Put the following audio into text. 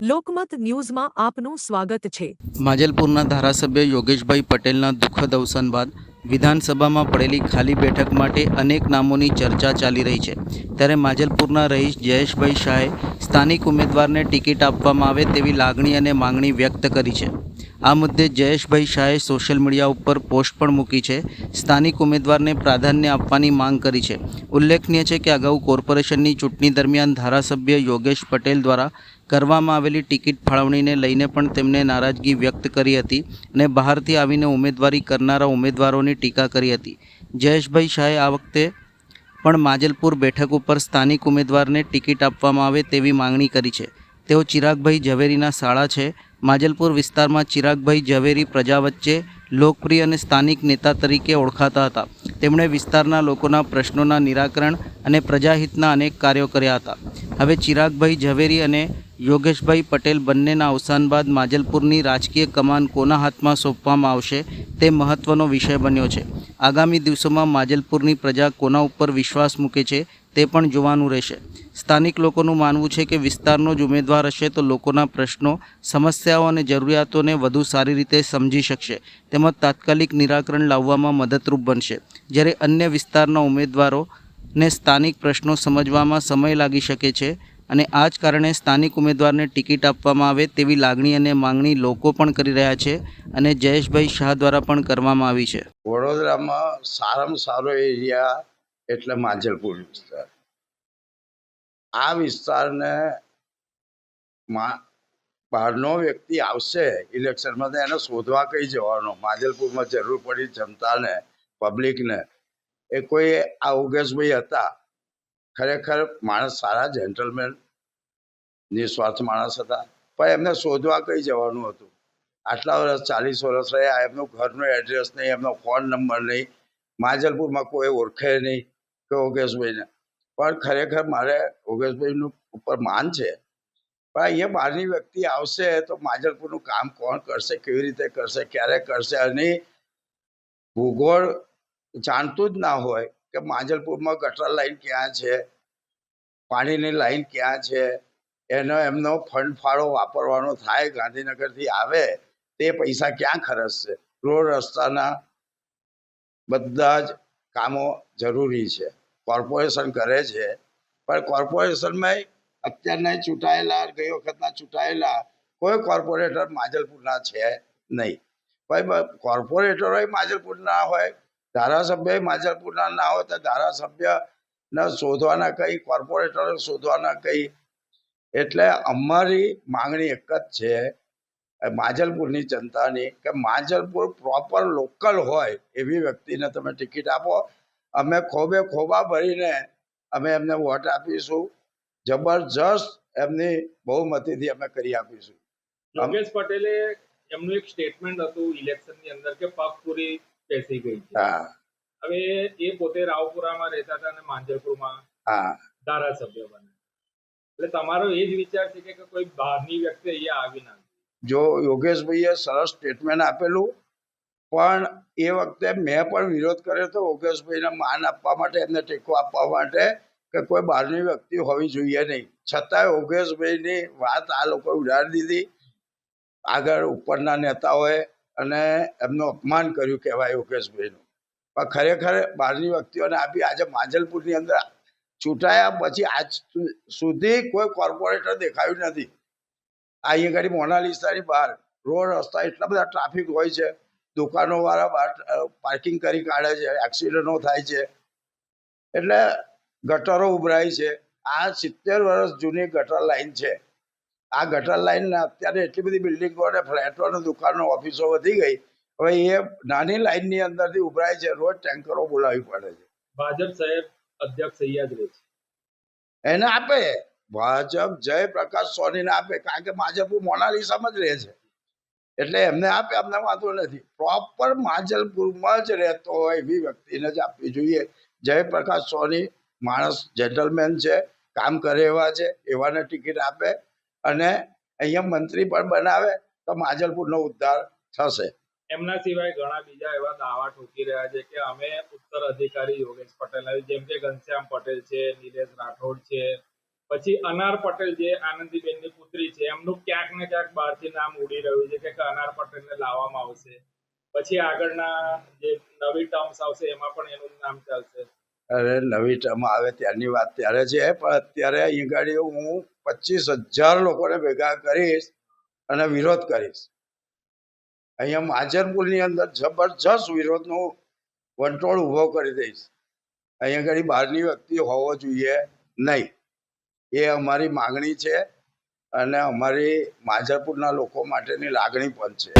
લોકમત ન્યૂઝમાં આપનું સ્વાગત છે। માજલપુરના ધારાસભ્ય યોગેશભાઈ પટેલના દુઃખદ અવસાન બાદ વિધાનસભામાં પડેલી ખાલી બેઠક માટે અનેક નામોની ચર્ચા ચાલી રહી છે। ત્યારે માજલપુરના રહીશ જયેશભાઈ શાહે સ્થાનિક ઉમેદવારને ટિકિટ આપવામાં આવે તેવી લાગણી અને માંગણી વ્યક્ત કરી છે। આ મુદ્દે જયેશભાઈ શાહે સોશિયલ મીડિયા ઉપર પોસ્ટ પણ મૂકી છે। સ્થાનિક ઉમેદવારને પ્રાધાન્ય આપવાની માંગ કરી છે। ઉલ્લેખનીય છે કે અગાઉ કોર્પોરેશનની ચૂંટણી દરમિયાન ધારાસભ્ય યોગેશ પટેલ દ્વારા કરવામાં આવેલી ટિકિટ ફાળવણીને લઈને પણ તેમણે નારાજગી વ્યક્ત કરી હતી અને બહારથી આવીને ઉમેદવારી કરનારા ઉમેદવારોની ટીકા કરી હતી। જયેશભાઈ શાહે આ વખતે પણ માજલપુર બેઠક ઉપર સ્થાનિક ઉમેદવારને ટિકિટ આપવામાં આવે તેવી માંગણી કરી છે। તેઓ ચિરાગભાઈ ઝવેરીના શાળા છે। માજલપુર વિસ્તારમાં ચિરાગભાઈ ઝવેરી પ્રજા વચ્ચે લોકપ્રિય અને સ્થાનિક નેતા તરીકે ઓળખાતા હતા। તેમણે વિસ્તારના લોકોના પ્રશ્નોના નિરાકરણ અને પ્રજાહિતના અનેક કાર્યો કર્યા હતા। હવે ચિરાગભાઈ ઝવેરી અને યોગેશભાઈ પટેલ બંનેના અવસાન બાદ માજલપુરની રાજકીય કમાન કોના હાથમાં સોંપવામાં આવશે તે મહત્વનો વિષય બન્યો છે। આગામી દિવસોમાં માજલપુરની પ્રજા કોના ઉપર વિશ્વાસ મૂકે છે તે પણ જોવાનું રહેશે। સ્થાનિક લોકોનું માનવું છે કે વિસ્તારનો જ ઉમેદવાર હશે તો લોકોના પ્રશ્નો, સમસ્યાઓ અને જરૂરિયાતોને વધુ સારી રીતે સમજી શકશે તેમજ તાત્કાલિક નિરાકરણ લાવવામાં મદદરૂપ બનશે। જ્યારે અન્ય વિસ્તારના ઉમેદવારોને સ્થાનિક પ્રશ્નો સમજવામાં સમય લાગી શકે છે અને આ જ કારણે સ્થાનિક ઉમેદવારને ટિકિટ આપવામાં આવે તેવી લાગણી અને માંગણી લોકો પણ કરી રહ્યા છે અને જયેશભાઈ શાહ દ્વારા પણ કરવામાં આવી છે। વડોદરામાં સારામાં સારો એરિયા એટલે માજલપુર વિસ્તાર। આ વિસ્તારને બહારનો વ્યક્તિ આવશે ઇલેક્શનમાં તો એને શોધવા કઈ જવાનો? માજલપુરમાં જરૂર પડી જનતાને, પબ્લિકને, એ કોઈ આ યોગેશભાઈ હતા। ખરેખર માણસ સારા, જેન્ટલમેન, નિસ્વાર્થ માણસ હતા, પણ એમને શોધવા કઈ જવાનું હતું? આટલા વર્ષ, 40 વર્ષ રહ્યા, એમનું ઘરનું એડ્રેસ નહીં, એમનો ફોન નંબર નહીં, માજલપુરમાં કોઈ ઓળખે નહીં કે યોગેશભાઈને। પણ ખરેખર મારે યોગેશભાઈનું ઉપર માન છે, પણ અહીંયા બહારની વ્યક્તિ આવશે તો માજલપુરનું કામ કોણ કરશે, કેવી રીતે કરશે, ક્યારે કરશે? અને ભૂગોળ જાણતું જ ના હોય કે માજલપુરમાં ગટર લાઈન ક્યાં છે, પાણીની લાઈન ક્યાં છે, એમનો ફંડ ફાળો વાપરવાનો થાય, ગાંધીનગરથી આવે તે પૈસા ક્યાં ખર્ચશે? રોડ રસ્તાના બધા જ કામો જરૂરી છે, કોર્પોરેશન કરે છે, પણ કોર્પોરેશનમાં અત્યારના ચૂંટાયેલા, ગઈ વખતના ચૂંટાયેલા કોઈ કોર્પોરેટર માજલપુરના છે નહીં। ભાઈ, કોર્પોરેટરો માજલપુરના હોય, ધારાસભ્ય માજલપુરના ના હોય તો ધારાસભ્યને શોધવાના કઈ, કોર્પોરેટરો શોધવાના કઈ? એટલે અમારી માંગણી એક જ છે માજલપુરની જનતાની કે માજલપુર પ્રોપર લોકલ હોય એવી વ્યક્તિને તમે ટિકિટ આપો। અમે ખોબે ખોબા ભરીને અમે એમને વોટ આપીશું, જબરજસ્ત એમની બહુમતીથી અમે કરી આપીશું। યોગેશ પટેલે એમનું એક સ્ટેટમેન્ટ હતું ઇલેક્શનની અંદર કે પગ પૂરી બેસી ગઈ છે। હવે એ પોતે રાવપુરામાં રહેતા હતા અને માંજલપુરમાં ધારાસભ્ય બન્યા, એટલે તમારો એ જ વિચાર છે કે કોઈ બહારની વ્યક્તિ અહીંયા આવી ના? જો યોગેશભાઈએ સરસ સ્ટેટમેન્ટ આપેલું, પણ એ વખતે મેં પણ વિરોધ કર્યો હતો યોગેશભાઈને માન આપવા માટે, એમને ટેકો આપવા માટે કે કોઈ બહારની વ્યક્તિ હોવી જોઈએ નહીં। છતાં યોગેશભાઈની વાત આ લોકોએ ઉડાડી દીધી આગળ ઉપરના નેતાઓએ અને એમનું અપમાન કર્યું કહેવાય યોગેશભાઈનું। પણ ખરેખર બહારની વ્યક્તિઓને આપી આજે માજલપુરની અંદર ચૂંટાયા પછી આજ સુધી કોઈ કોર્પોરેટર દેખાયું નથી। અહીંયા આગળ મોનાલિસાની બહાર રોડ રસ્તા એટલા બધા ટ્રાફિક હોય છે, દુકાનો વાળા બહાર પાર્કિંગ કરી કાઢે છે, એક્સિડન્ટો થાય છે, એટલે ગટરો ઉભરાય છે। આ 70 વર્ષ જૂની ગટર લાઈન છે। આ ગટર લાઈન અત્યારે એટલી બધી બિલ્ડિંગો અને ફ્લેટો અને દુકાનો, ઓફિસો વધી ગઈ, હવે એ નાની લાઈનની અંદરથી ઉભરાય છે, રોજ ટેન્કરો બોલાવવી પડે છે। ભાજપ સાહેબ અધ્યક્ષ અહીંયા જ રહે છે, એને આપે ભાજપ જયપ્રકાશ સોનીને આપે, કારણ કે માજલપુર મોનાલિસામાં જ રહે છે એટલે એમને આપે, અમને વાંધો નથી। પ્રોપર માજલપુરમાં જ રહેતો હોય એવી વ્યક્તિને જ આપવી જોઈએ। જયપ્રકાશ સોની માણસ જેન્ટલમેન છે, કામ કરે એવા છે, એવાને ટિકિટ આપે અને અહીંયા મંત્રી પણ બનાવે તો માજલપુરનો ઉદ્ધાર થશે। એમના સિવાય ઘણા બીજા એવા દાવા ઠોકી રહ્યા છે કે અમે ઉત્તર અધિકારી યોગેશ પટેલ, જેમ કે ઘનશ્યામ પટેલ છે, નિલેશ રાઠોડ છે, પછી અનાર પટેલ જે આનંદીબેનની પુત્રી છે એમનું ક્યાંક ને ક્યાંક બહારથી નામ ઉડી રહ્યું છે કે અનાર પટેલને લાવવામાં આવશે. પછી આગળના જે નવી ટર્મ્સ આવશે એમાં પણ એનું નામ ચાલશે. અરે નવી ટર્મ આવે ત્યારની વાત ત્યારે છે, પણ અત્યારે અહીં ગાડી હું 25,000 લોકોને ભેગા કરીશ અને વિરોધ કરીશ. અહીંયા માજલપુરની અંદર જબરજસ્ત વિરોધનો વંટોળ ઉભો કરી દઈશ. અહીંયા આગળ બહારની વ્યક્તિ હોવો જોઈએ નહીં. એ અમારી માગણી છે અને અમારી માજલપુરના લોકો માટેની લાગણી પણ છે.